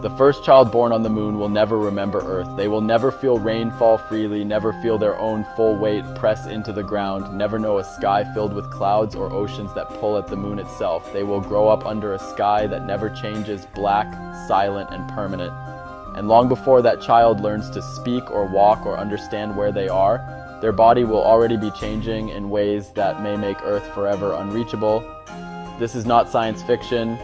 The first child born on the moon will never remember Earth. They will never feel rain fall freely, never feel their own full weight press into the ground, never know a sky filled with clouds or oceans that pull at the moon itself. They will grow up under a sky that never changes, black, silent, and permanent. And long before that child learns to speak or walk or understand where they are, their body will already be changing in ways that may make Earth forever unreachable. This is not science fiction.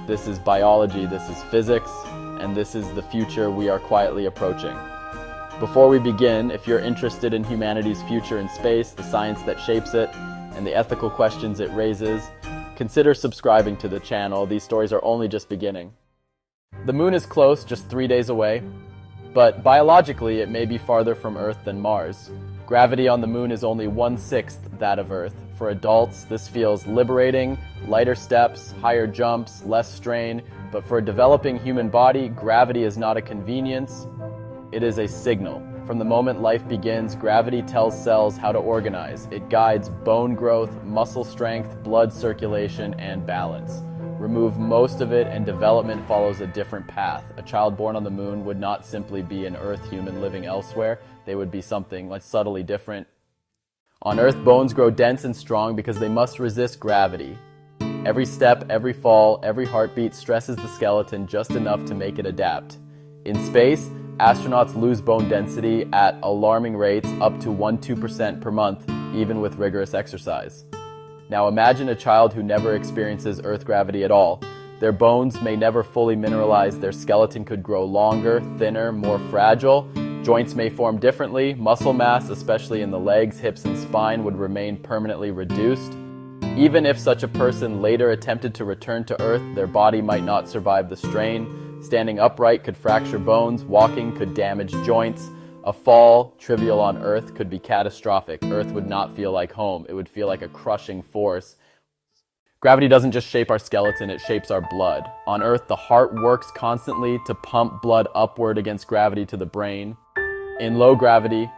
This is biology, this is physics, and this is the future we are quietly approaching. Before we begin, if you're interested in humanity's future in space, the science that shapes it, and the ethical questions it raises, consider subscribing to the channel. These stories are only just beginning. The moon is close, just 3 days away, but biologically it may be farther from Earth than Mars. Gravity on the moon is only 1/6 that of Earth. For adults, this feels liberating, lighter steps, higher jumps, less strain, but for a developing human body, gravity is not a convenience, it is a signal. From the moment life begins, gravity tells cells how to organize. It guides bone growth, muscle strength, blood circulation, and balance. Remove most of it and development follows a different path. A child born on the moon would not simply be an Earth human living elsewhere, they would be something subtly different. On Earth, bones grow dense and strong because they must resist gravity. Every step, every fall, every heartbeat stresses the skeleton just enough to make it adapt. In space, astronauts lose bone density at alarming rates, up to 1–2% per month, even with rigorous exercise. Now imagine a child who never experiences Earth gravity at all. Their bones may never fully mineralize, their skeleton could grow longer, thinner, more fragile. Joints may form differently, muscle mass, especially in the legs, hips, and spine, would remain permanently reduced. Even if such a person later attempted to return to Earth, their body might not survive the strain. Standing upright could fracture bones, walking could damage joints. A fall, trivial on Earth, could be catastrophic. Earth would not feel like home, it would feel like a crushing force. Gravity doesn't just shape our skeleton, it shapes our blood. On Earth, the heart works constantly to pump blood upward against gravity to the brain. In low gravity,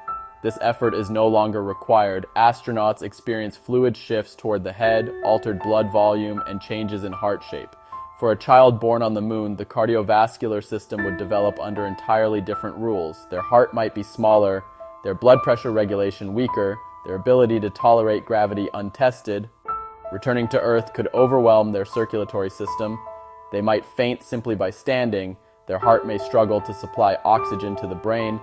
this effort is no longer required. Astronauts experience fluid shifts toward the head, altered blood volume, and changes in heart shape. For a child born on the moon, the cardiovascular system would develop under entirely different rules. Their heart might be smaller, their blood pressure regulation weaker, their ability to tolerate gravity untested. Returning to Earth could overwhelm their circulatory system. They might faint simply by standing. Their heart may struggle to supply oxygen to the brain.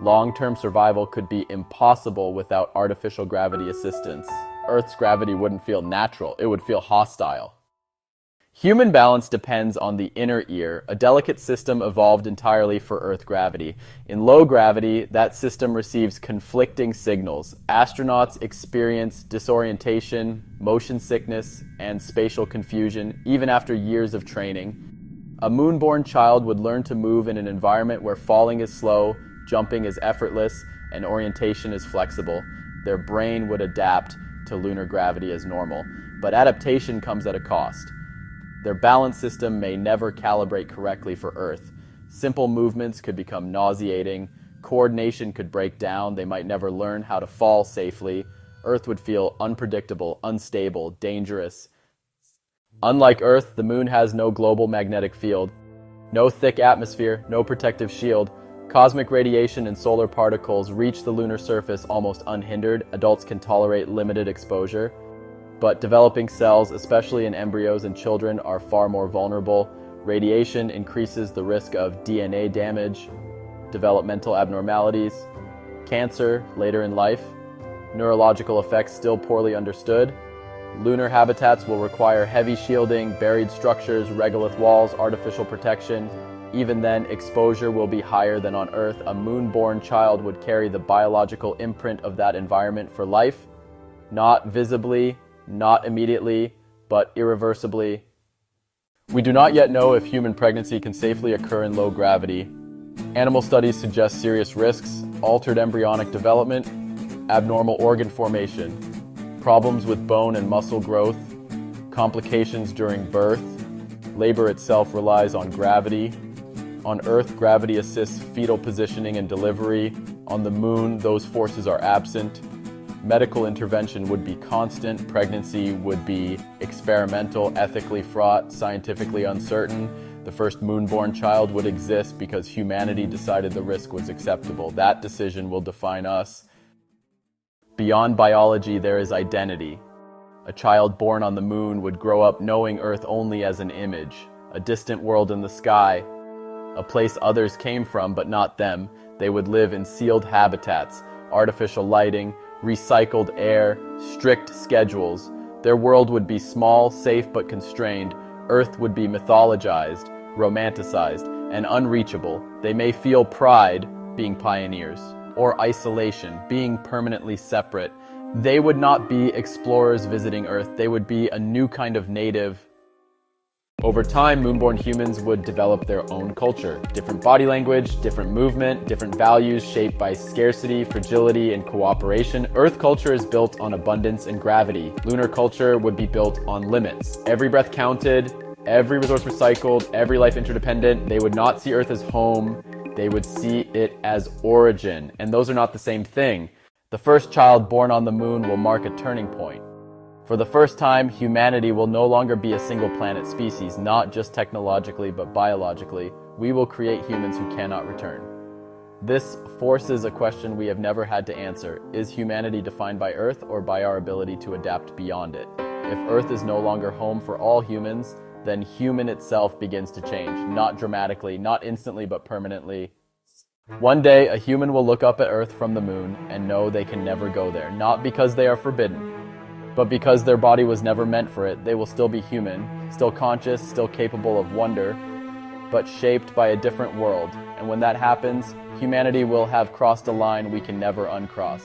Long-term survival could be impossible without artificial gravity assistance. Earth's gravity wouldn't feel natural, it would feel hostile. Human balance depends on the inner ear, a delicate system evolved entirely for Earth gravity. In low gravity, that system receives conflicting signals. Astronauts experience disorientation, motion sickness, and spatial confusion, even after years of training. A moon-born child would learn to move in an environment where falling is slow, jumping is effortless, and orientation is flexible. Their brain would adapt to lunar gravity as normal, but adaptation comes at a cost. Their balance system may never calibrate correctly for Earth. Simple movements could become nauseating, coordination could break down, they might never learn how to fall safely. Earth would feel unpredictable, unstable, dangerous. Unlike Earth, the moon has no global magnetic field, no thick atmosphere, no protective shield. Cosmic radiation and solar particles reach the lunar surface almost unhindered. Adults can tolerate limited exposure, but developing cells, especially in embryos and children, are far more vulnerable. Radiation increases the risk of DNA damage, developmental abnormalities, cancer later in life, neurological effects still poorly understood. Lunar habitats will require heavy shielding, buried structures, regolith walls, artificial protection. Even then, exposure will be higher than on Earth. A moon-born child would carry the biological imprint of that environment for life, not visibly, not immediately, but irreversibly. We do not yet know if human pregnancy can safely occur in low gravity. Animal studies suggest serious risks: altered embryonic development, abnormal organ formation, problems with bone and muscle growth, complications during birth. Labor itself relies on gravity. On Earth, gravity assists fetal positioning and delivery. On the moon, those forces are absent. Medical intervention would be constant. Pregnancy would be experimental, ethically fraught, scientifically uncertain. The first moon-born child would exist because humanity decided the risk was acceptable. That decision will define us. Beyond biology, there is identity. A child born on the moon would grow up knowing Earth only as an image, a distant world in the sky, a place others came from but not them. They would live in sealed habitats, artificial lighting, recycled air, strict schedules. Their world would be small, safe but constrained. Earth would be mythologized, romanticized, and unreachable. They may feel pride, being pioneers, or isolation, being permanently separate. They would not be explorers visiting Earth. They would be a new kind of native. Over time, moonborn humans would develop their own culture. Different body language, different movement, different values shaped by scarcity, fragility, and cooperation. Earth culture is built on abundance and gravity. Lunar culture would be built on limits. Every breath counted, every resource recycled, every life interdependent. They would not see Earth as home. They would see it as origin. And those are not the same thing. The first child born on the moon will mark a turning point. For the first time, humanity will no longer be a single planet species, not just technologically but biologically. We will create humans who cannot return. This forces a question we have never had to answer. Is humanity defined by Earth or by our ability to adapt beyond it? If Earth is no longer home for all humans, then human itself begins to change, not dramatically, not instantly, but permanently. One day, a human will look up at Earth from the moon and know they can never go there, not because they are forbidden, but because their body was never meant for it. They will still be human, still conscious, still capable of wonder, but shaped by a different world. And when that happens, humanity will have crossed a line we can never uncross.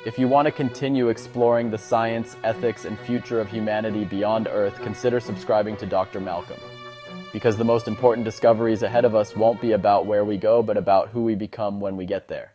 If you want to continue exploring the science, ethics, and future of humanity beyond Earth, consider subscribing to Dr. Malcolm. Because the most important discoveries ahead of us won't be about where we go, but about who we become when we get there.